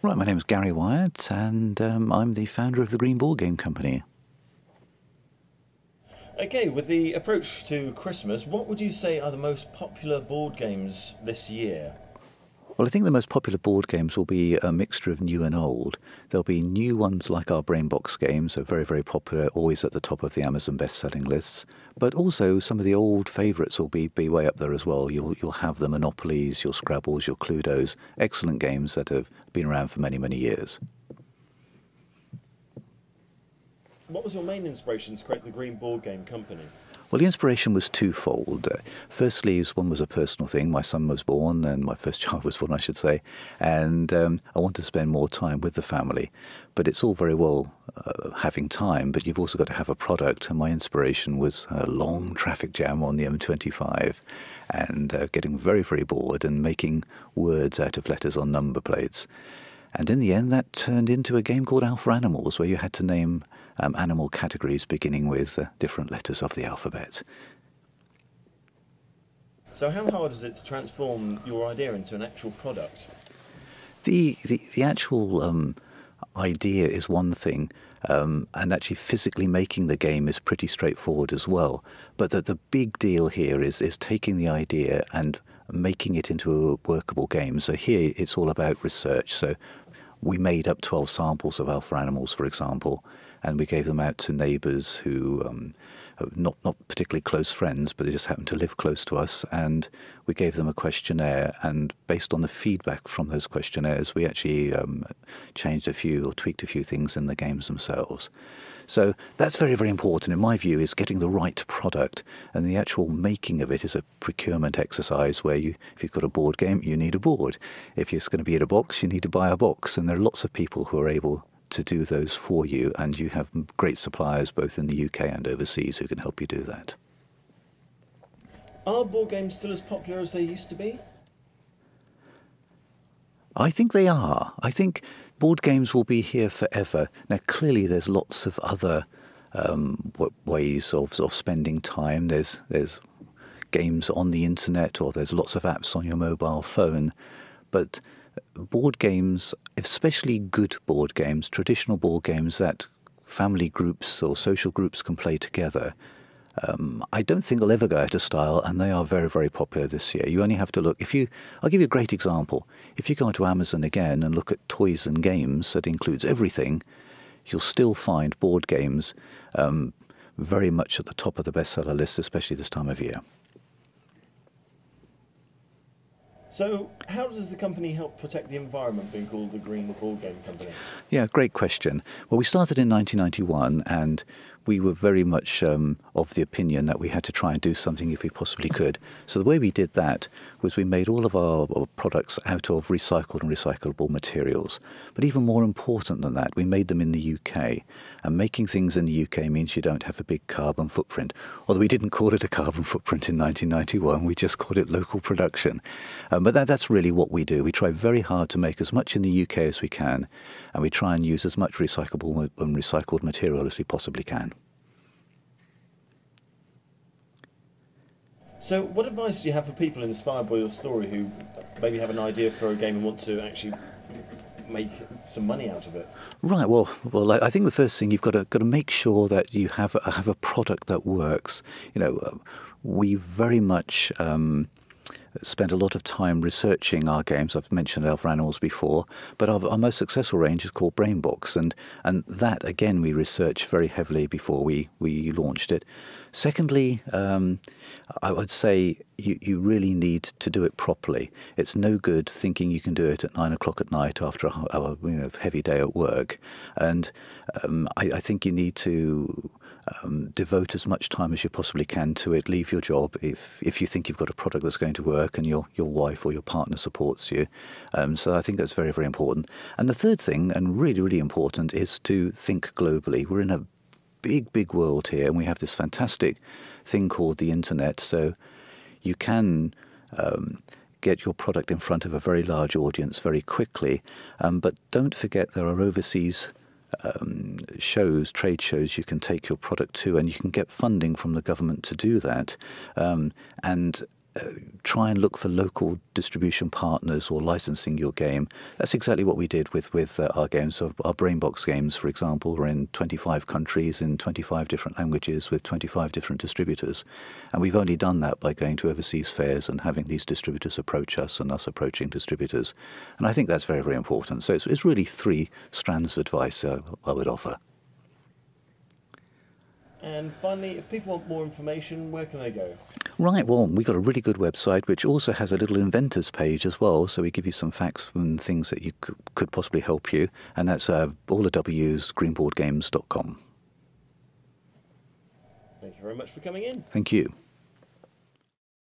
Right, my name is Gary Wyatt, and I'm the founder of the Green Board Game Company. Okay, with the approach to Christmas, what would you say are the most popular board games this year? Well, I think the most popular board games will be a mixture of new and old. There'll be new ones like our BrainBox Games, are very, very popular, always at the top of the Amazon best-selling lists. But also some of the old favourites will be way up there as well. You'll have the Monopolies, your Scrabbles, your Cluedos, excellent games that have been around for many, many years. What was your main inspiration to create the Green Board Game Company? Well, the inspiration was twofold. Firstly, one was a personal thing. My son was born, and my first child was born, I should say, and I wanted to spend more time with the family. But it's all very well having time, but you've also got to have a product, and my inspiration was a long traffic jam on the M25 and getting very, very bored and making words out of letters on number plates. And in the end, that turned into a game called Alpha Animals, where you had to name animal categories beginning with different letters of the alphabet. So how hard is it to transform your idea into an actual product? The actual idea is one thing, and actually physically making the game is pretty straightforward as well. But the big deal here is taking the idea and making it into a workable game. So here it's all about research. So we made up 12 samples of Alpha Animals, for example, and we gave them out to neighbours who are not particularly close friends, but they just happened to live close to us, and we gave them a questionnaire, and based on the feedback from those questionnaires, we actually changed a few or tweaked a few things in the games themselves. So that's very, very important, in my view, is getting the right product, and the actual making of it is a procurement exercise where if you've got a board game, you need a board. If it's going to be in a box, you need to buy a box, and there are lots of people who are able to do those for you, and you have great suppliers both in the UK and overseas who can help you do that. Are board games still as popular as they used to be? I think they are. I think board games will be here forever. Now, clearly there's lots of other ways of spending time. There's games on the internet, or there's lots of apps on your mobile phone. But board games, especially good board games, traditional board games that family groups or social groups can play together, I don't think they'll ever go out of style, and they are very, very popular this year. You only have to look. I'll give you a great example. If you go onto Amazon again and look at toys and games, that includes everything, you'll still find board games very much at the top of the bestseller list, especially this time of year. So how does the company help protect the environment, being called the Green Board Game Company? Yeah, great question. Well, we started in 1991, and we were very much of the opinion that we had to try and do something if we possibly could. So the way we did that was we made all of our products out of recycled and recyclable materials. But even more important than that, we made them in the UK. And making things in the UK means you don't have a big carbon footprint. Although we didn't call it a carbon footprint in 1991, we just called it local production. But that's really what we do. We try very hard to make as much in the UK as we can, and we try and use as much recyclable and recycled material as we possibly can. So what advice do you have for people inspired by your story who maybe have an idea for a game and want to actually make some money out of it? Right. Well, I think the first thing you've got to make sure that you have a product that works. We very much spent a lot of time researching our games. I've mentioned Alpha Animals before, but our most successful range is called BrainBox, and that again we researched very heavily before we launched it. Secondly, I would say you really need to do it properly. It's no good thinking you can do it at 9 o'clock at night after a heavy day at work, and I think you need to devote as much time as you possibly can to it. Leave your job if you think you've got a product that's going to work and your wife or your partner supports you. So I think that's very, very important. And the third thing, and really, really important, is to think globally. We're in a big, big world here, and we have this fantastic thing called the internet. So you can get your product in front of a very large audience very quickly. But don't forget there are overseas trade shows you can take your product to, and you can get funding from the government to do that. And try and look for local distribution partners or licensing your game. That's exactly what we did with our games. So our BrainBox Games, for example, were in 25 countries in 25 different languages with 25 different distributors. And we've only done that by going to overseas fairs and having these distributors approach us and us approaching distributors. And I think that's very, very important. So it's really three strands of advice I would offer. And finally, if people want more information, where can they go? Right, well, we've got a really good website which also has a little inventors page as well, so we give you some facts and things that you could possibly help you, and that's all the W's, greenboardgames.com. Thank you very much for coming in. Thank you.